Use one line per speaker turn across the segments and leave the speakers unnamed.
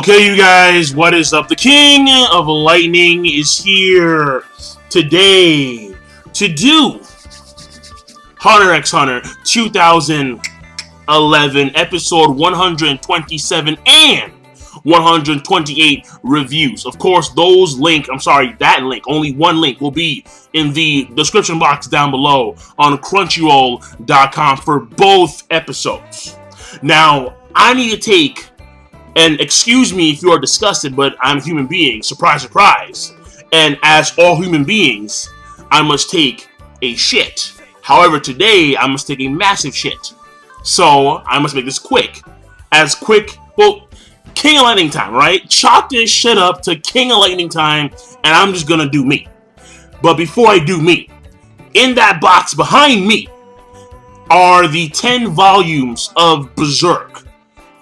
Okay, you guys, what is up? The King of Lightning is here today to do Hunter x Hunter 2011 episode 127 and 128 reviews. Of course, that link, only one link will be in the description box down below on crunchyroll.com for both episodes. Now, I need to take, and excuse me if you are disgusted, but I'm a human being, surprise, surprise. And as all human beings, I must take a shit. However, today, I must take a massive shit. So, I must make this quick. Well, King of Lightning time, right? Chalk this shit up to King of Lightning time, and I'm just gonna do me. But before I do me, in that box behind me are the 10 volumes of Berserk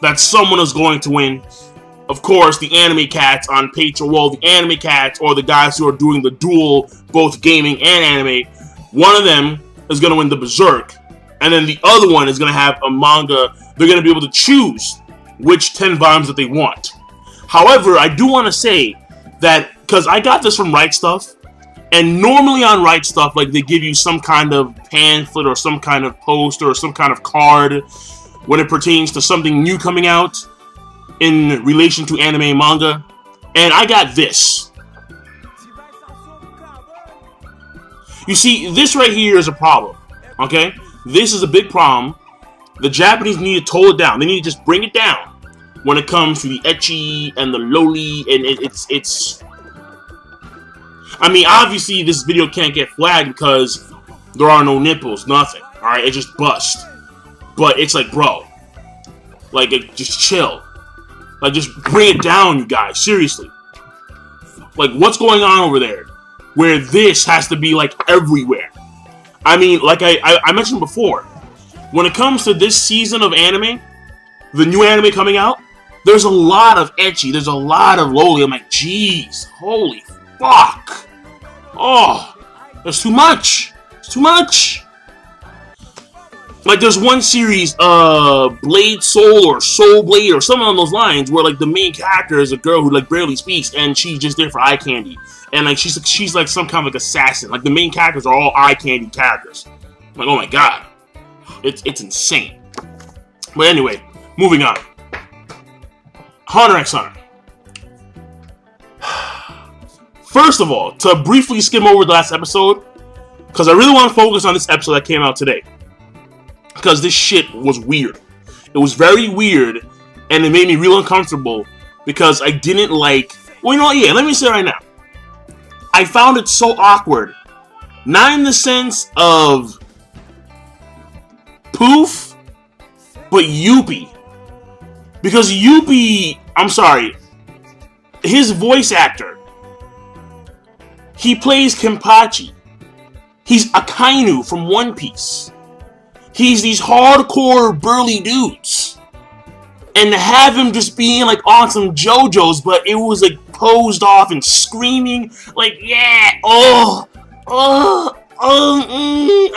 that someone is going to win. Of course, the anime cats on Patreon, well, the anime cats, or the guys who are doing the dual, both gaming and anime, one of them is going to win the Berserk, and then the other one is going to have a manga. They're going to be able to choose which 10 volumes that they want. However, I do want to say that, because I got this from Right Stuff, and normally on Right Stuff, like, they give you some kind of pamphlet or some kind of poster or some kind of card when it pertains to something new coming out in relation to anime and manga. And I got this. You see, this right here is a problem, okay? This is a big problem. The Japanese need to tone it down. They need to just bring it down when it comes to the ecchi and the loli, and it's... I mean, obviously, this video can't get flagged because there are no nipples, nothing, alright? It just bust. But it's like, bro, like, just chill. Like, just bring it down, you guys. Seriously. Like, what's going on over there where this has to be, like, everywhere? I mean, like I mentioned before, when it comes to this season of anime, the new anime coming out, there's a lot of ecchi. There's a lot of loli. I'm like, jeez, holy fuck. Oh, there's too much. It's too much. Like, there's one series, Blade Soul or Soul Blade or something on those lines, where, like, the main character is a girl who, like, barely speaks, and she's just there for eye candy. And, like, she's like, some kind of, like, assassin. Like, the main characters are all eye candy characters. I'm like, oh my god. It's insane. But anyway, moving on. Hunter x Hunter. First of all, to briefly skim over the last episode, because I really want to focus on this episode that came out today. Because this shit was weird. It was very weird, and it made me real uncomfortable, because I didn't like... Well, you know what? Yeah, let me say it right now. I found it so awkward. Not in the sense of poof, but Yuppie. Because Yuppie... I'm sorry. His voice actor, he plays Kenpachi. He's Akainu from One Piece. He's these hardcore burly dudes. And to have him just being like on some JoJo's, but it was like posed off and screaming, like, yeah, I'm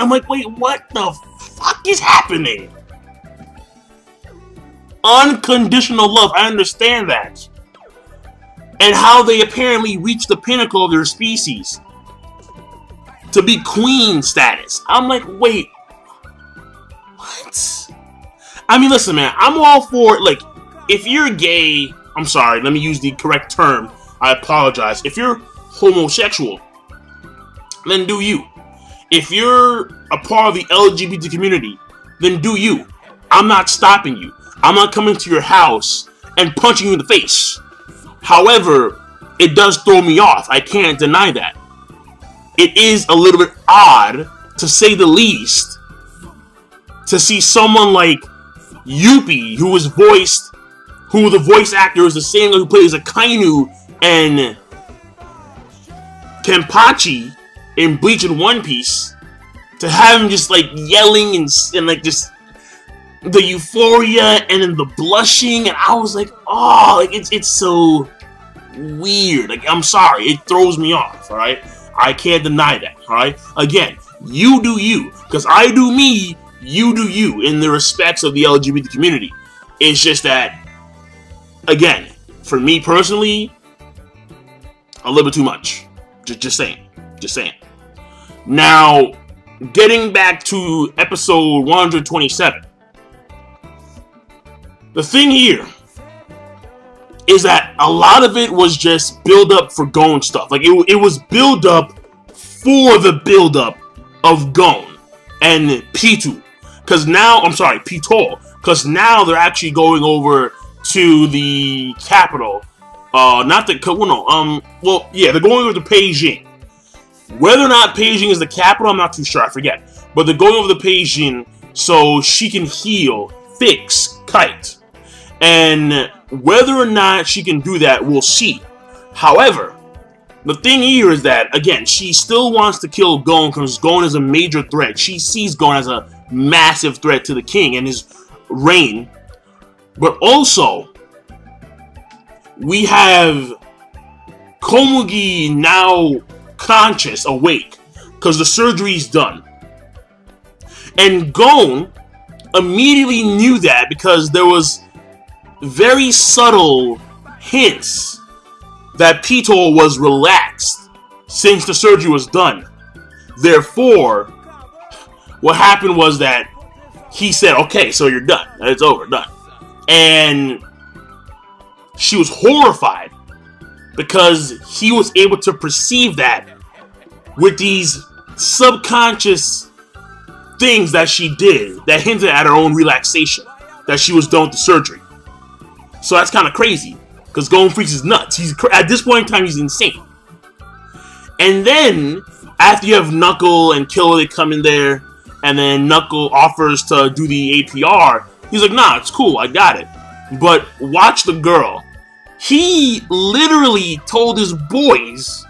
like, wait, what the fuck is happening? Unconditional love, I understand that. And how they apparently reached the pinnacle of their species to be queen status. I'm like, wait, what? I mean, listen, man, I'm all for, like, if you're gay, I'm sorry, let me use the correct term, I apologize. If you're homosexual, then do you. If you're a part of the LGBT community, then do you. I'm not stopping you. I'm not coming to your house and punching you in the face. However, it does throw me off. I can't deny that. It is a little bit odd, to say the least, to see someone like Yuppie, who the voice actor is the same guy who plays Akainu and Kenpachi in Bleach and One Piece, to have him just like yelling and like just the euphoria and then the blushing, and I was like, oh, like it's so weird. Like, I'm sorry, it throws me off, alright? I can't deny that, alright? Again, you do you, because I do me, you do you in the respects of the LGBT community. It's just that, again, for me personally, a little bit too much. Just saying. Now, getting back to episode 127. The thing here is that a lot of it was just build up for Gon stuff. Like, it was build up for the build up of Gon and P2. P-Tol. Because now they're actually going over to the capital. They're going over to Beijing. Whether or not Beijing is the capital, I'm not too sure, I forget. But they're going over to Beijing so she can fix Kite. And whether or not she can do that, we'll see. However, the thing here is that, again, she still wants to kill Gon because Gon is a major threat. She sees Gon as a massive threat to the king and his reign. But also, we have Komugi now conscious, awake, because the surgery's done. And Gon immediately knew that because there was very subtle hints that P-Tol was relaxed since the surgery was done. Therefore, what happened was that he said, okay, so you're done. It's over, done. And she was horrified because he was able to perceive that with these subconscious things that she did that hinted at her own relaxation, that she was done with the surgery. So that's kind of crazy, because Gon Freaks is nuts. At this point in time, he's insane. And then, after you have Knuckle and Killer, they come in there, and then Knuckle offers to do the APR. He's like, nah, it's cool, I got it. But watch the girl. He literally told his boys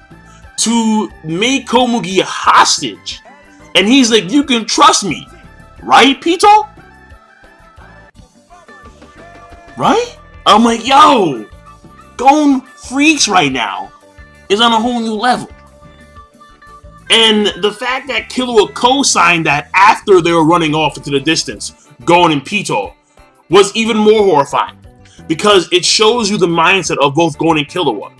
to make Komugi a hostage. And he's like, you can trust me. Right, P-Tol? Right? I'm like, yo, Gon Freaks right now is on a whole new level. And the fact that Killua co-signed that after they were running off into the distance, Gon and P-Tol, was even more horrifying. Because it shows you the mindset of both Gon and Killua,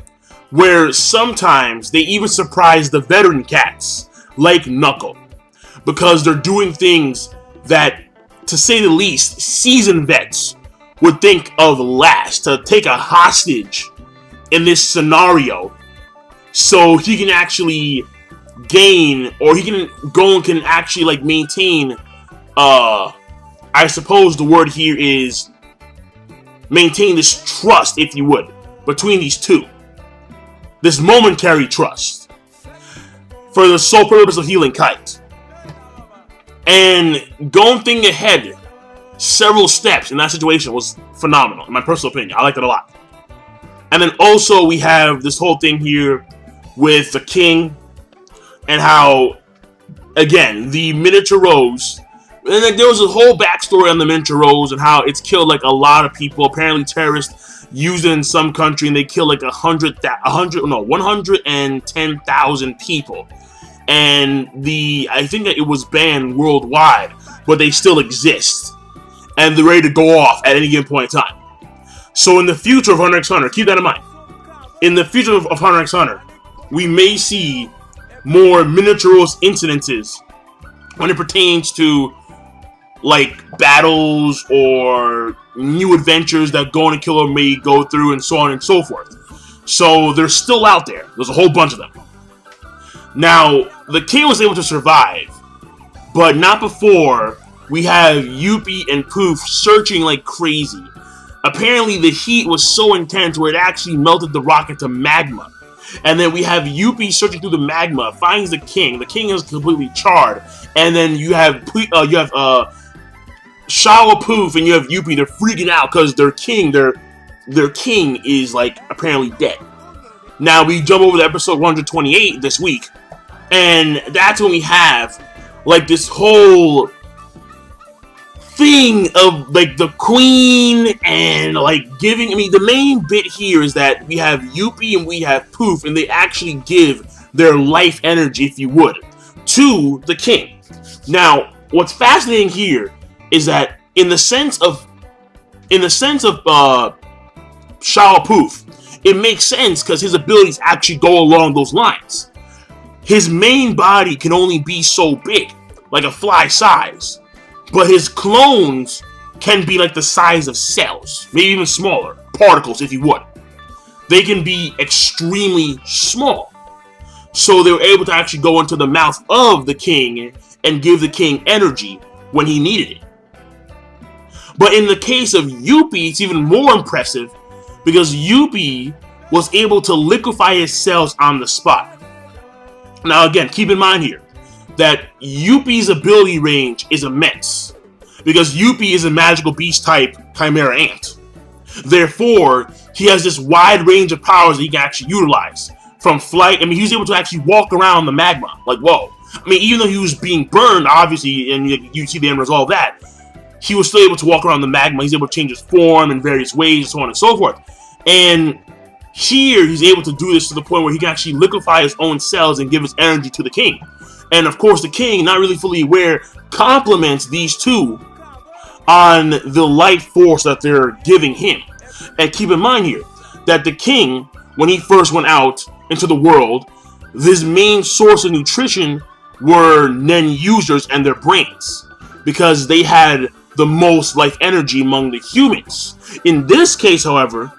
where sometimes they even surprise the veteran cats, like Knuckle, because they're doing things that, to say the least, seasoned vets would think of last, to take a hostage in this scenario so he can actually gain, or Gon can actually like maintain, I suppose the word here is maintain this trust, if you would, between these two. This momentary trust for the sole purpose of healing Kite. And Gon thinking ahead several steps in that situation was phenomenal, in my personal opinion. I liked it a lot. And then also we have this whole thing here with the king and how, again, the miniature rose. And like, there was a whole backstory on the miniature rose and how it's killed like a lot of people. Apparently terrorists used it in some country and they killed like 110,000 people. And I think that it was banned worldwide, but they still exist. And they're ready to go off at any given point in time. So in the future of Hunter x Hunter, keep that in mind. In the future of Hunter x Hunter, we may see more miniature rose incidences when it pertains to like battles or new adventures that Gon and Killer may go through and so on and so forth. So they're still out there. There's a whole bunch of them. Now, the king was able to survive, but not before we have Yuppie and Poof searching like crazy. Apparently the heat was so intense where it actually melted the rock into magma. And then we have Yuppie searching through the magma, finds the king. The king is completely charred. And then you have Shawa Poof and you have Yuppie. They're freaking out because their king is like apparently dead. Now we jump over to episode 128 this week, and that's when we have like this whole thing of like the queen and like giving. I mean, the main bit here is that we have Yuppie and we have Poof, and they actually give their life energy, if you would, to the king. Now, what's fascinating here is that in the sense of Shao-Poof, it makes sense because his abilities actually go along those lines. His main body can only be so big, like a fly size, but his clones can be like the size of cells, maybe even smaller, particles if you would. They can be extremely small. So they were able to actually go into the mouth of the king and give the king energy when he needed it. But in the case of Youpi, it's even more impressive because Youpi was able to liquefy his cells on the spot. Now again, keep in mind here that Youpi's ability range is immense because Youpi is a magical beast type chimera ant. Therefore, he has this wide range of powers that he can actually utilize. From flight, I mean, he was able to actually walk around the magma. Like, whoa. I mean, even though he was being burned, obviously, and you see the end result of that, he was still able to walk around the magma. He's able to change his form in various ways, and so on and so forth. And here, he's able to do this to the point where he can actually liquefy his own cells and give his energy to the king. And of course, the king, not really fully aware, compliments these two on the life force that they're giving him. And keep in mind here that the king, when he first went out into the world, his main source of nutrition were Nen users and their brains, because they had the most life energy among the humans. In this case, however,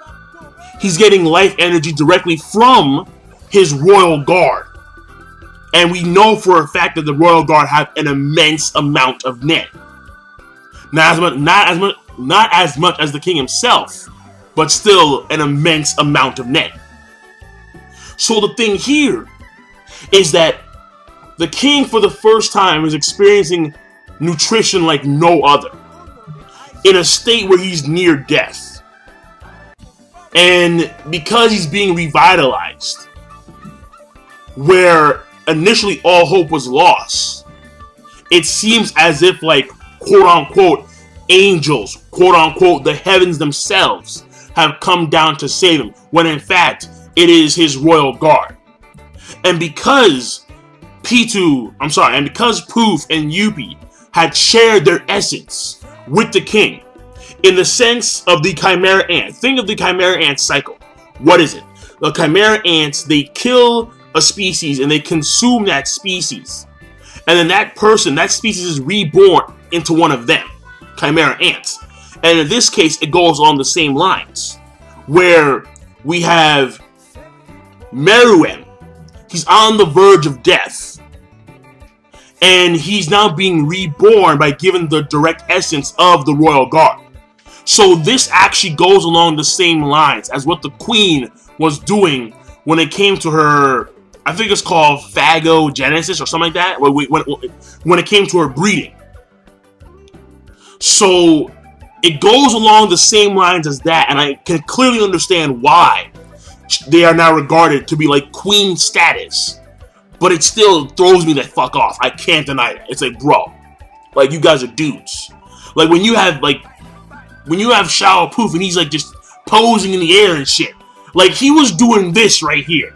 he's getting life energy directly from his royal guard. And we know for a fact that the royal guard have an immense amount of Nen. Not as much as the king himself, but still an immense amount of Nen. So the thing here is that the king for the first time is experiencing nutrition like no other, in a state where he's near death. And because he's being revitalized, where initially all hope was lost, it seems as if, like, quote-unquote angels, quote-unquote the heavens themselves, have come down to save him, when in fact it is his royal guard. And because Poof and Youpi had shared their essence with the king, in the sense of the chimera ant. Think of the chimera ant cycle. What is it? The chimera ants, they kill a species and they consume that species. And then that species is reborn into one of them, chimera ants. And in this case, it goes along the same lines, where we have Meruem. He's on the verge of death, and he's now being reborn by giving the direct essence of the royal guard. So this actually goes along the same lines as what the queen was doing when it came to her, I think it's called phagogenesis or something like that, when it came to her breeding. So it goes along the same lines as that, and I can clearly understand why they are now regarded to be like queen status. But it still throws me the fuck off. I can't deny that. It's like, bro, like, you guys are dudes. Like, when you have Shao-Poof and he's like just posing in the air and shit. Like, he was doing this right here.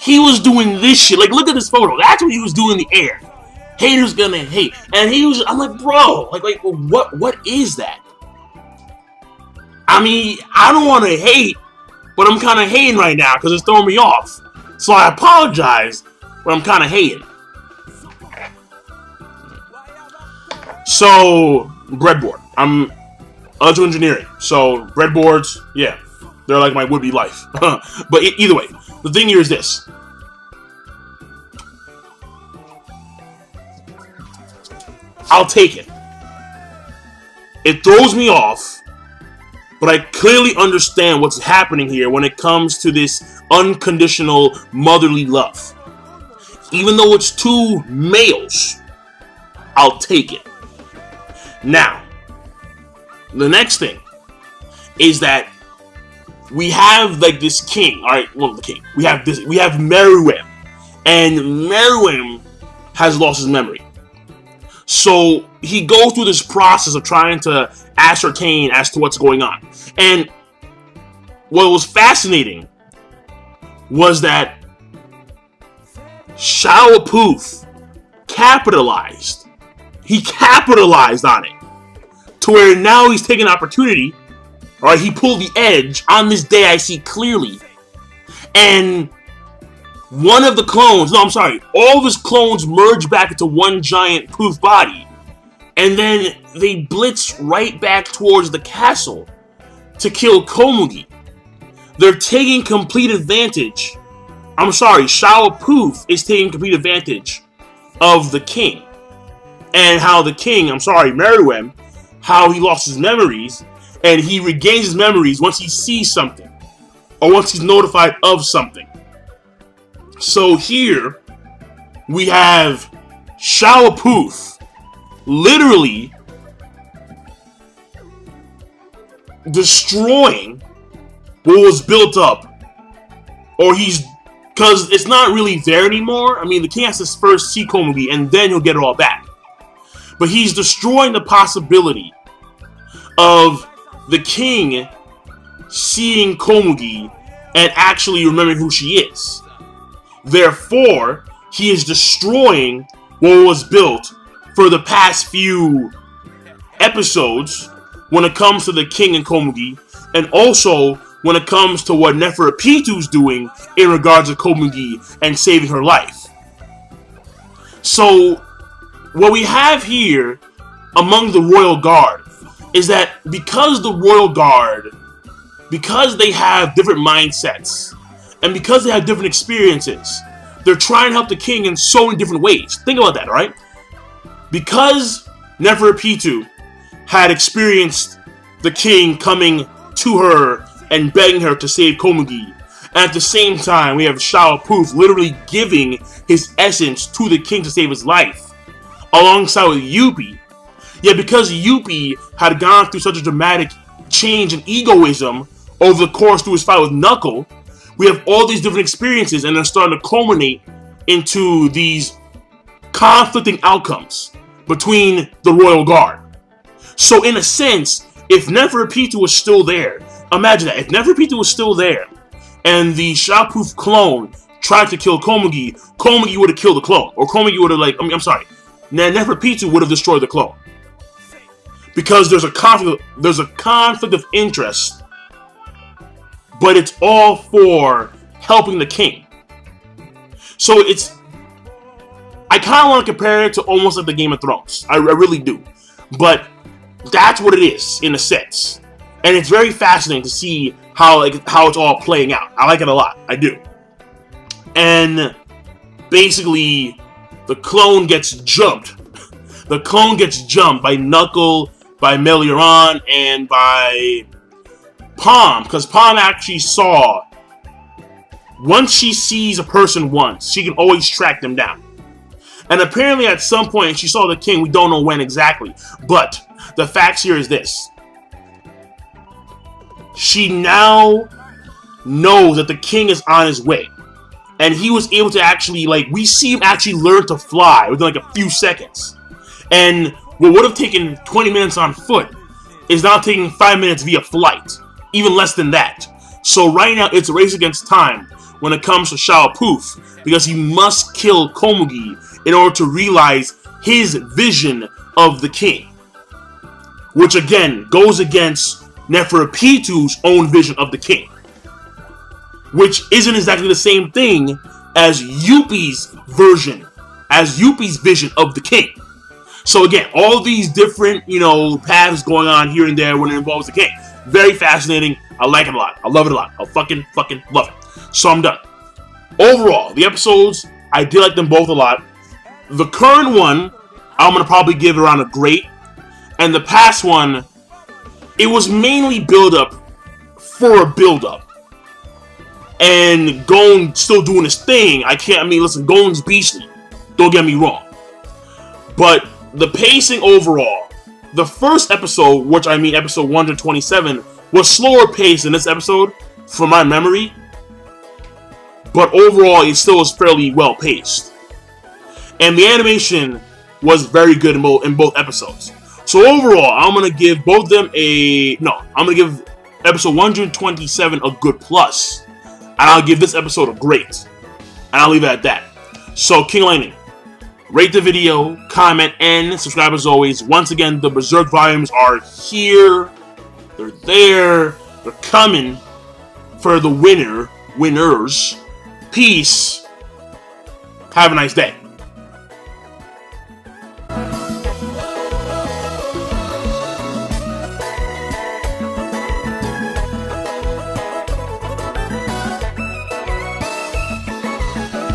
He was doing this shit. Like, look at this photo. That's what he was doing in the air. Haters gonna hate. And I'm like, bro, like what is that? I mean, I don't want to hate, but I'm kind of hating right now because it's throwing me off. So I apologize, but I'm kind of hating. So, breadboard. I'm electrical engineering. So, breadboards, yeah, they're like my would-be life. But either way, the thing here is this. I'll take it. It throws me off, but I clearly understand what's happening here when it comes to this unconditional motherly love. Even though it's two males, I'll take it. Now, the next thing is that we have like this king, alright, well, the king. We have Meruem, and Meruem has lost his memory. So he goes through this process of trying to ascertain as to what's going on. And what was fascinating was that Shao-Poof capitalized. He capitalized on it. To where now he's taking an opportunity Alright, he pulled the edge. On this day I see clearly. And one of the clones, no, I'm sorry, all of his clones merge back into one giant poof body. And then they blitz right back towards the castle to kill Komugi. They're taking complete advantage. I'm sorry, Shawa Poof is taking complete advantage of the king. And how the king, I'm sorry, Meruem, how he lost his memories, and he regains his memories once he sees something, or once he's notified of something. So here, we have Shawa Poof literally destroying what was built up, or because it's not really there anymore. I mean, the king has to first see Komugi, and then he'll get it all back. But he's destroying the possibility of the king seeing Komugi and actually remembering who she is. Therefore, he is destroying what was built for the past few episodes when it comes to the king and Komugi, and also when it comes to what Neferupitu's doing in regards to Komugi and saving her life. So, what we have here among the Royal Guard is that because the Royal Guard, because they have different mindsets, and because they have different experiences, they're trying to help the king in so many different ways. Think about that, alright? Because Neferupitu had experienced the king coming to her and begging her to save Komugi, and at the same time we have Shawa Poof literally giving his essence to the king to save his life, alongside with Yuppie. Yet because Yuppie had gone through such a dramatic change in egoism over the course through his fight with Knuckle, we have all these different experiences, and they're starting to culminate into these conflicting outcomes between the Royal Guard. So in a sense, if Neferupitu was still there, imagine that, if Neferupitu was still there, and the Shawa Poof clone tried to kill Komugi, Komugi would have killed the clone, or Komugi would have Neferupitu would have destroyed the clone. Because there's a conflict of interest, but it's all for helping the king. So I kind of want to compare it to almost like the Game of Thrones. I really do. But that's what it is, in a sense. And it's very fascinating to see how it's all playing out. I like it a lot. I do. And basically, the clone gets jumped. The clone gets jumped by Knuckle, by Melioran, and by Palm, because Palm actually saw, once she sees a person once, she can always track them down. And apparently at some point she saw the king, we don't know when exactly, but the facts here is this. She now knows that the king is on his way. And he was able to actually, we see him actually learn to fly within a few seconds. And what would have taken 20 minutes on foot is now taking 5 minutes via flight. Even less than that. So right now, it's a race against time when it comes to Shawa Poof, because he must kill Komugi in order to realize his vision of the king. Which again, goes against Neferupitu's own vision of the king. Which isn't exactly the same thing as Yuppie's vision of the king. So again, all these different, paths going on here and there when it involves the king. Very fascinating. I like it a lot. I love it a lot. I fucking love it. So I'm done. Overall, the episodes, I did like them both a lot. The current one, I'm going to probably give around a great. And the past one, it was mainly build-up for a build-up. And Gon still doing his thing. Listen, Gon's beastly. Don't get me wrong. But the pacing overall, the first episode, which episode 127, was slower paced than this episode, from my memory. But overall, it still was fairly well paced. And the animation was very good in both episodes. So overall, I'm going to give both of them I'm going to give episode 127 a good plus. And I'll give this episode a great. And I'll leave it at that. So, King Lightning, rate the video, comment, and subscribe as always. Once again, the Berserk volumes are here. They're there. They're coming for the winners. Peace. Have a nice day.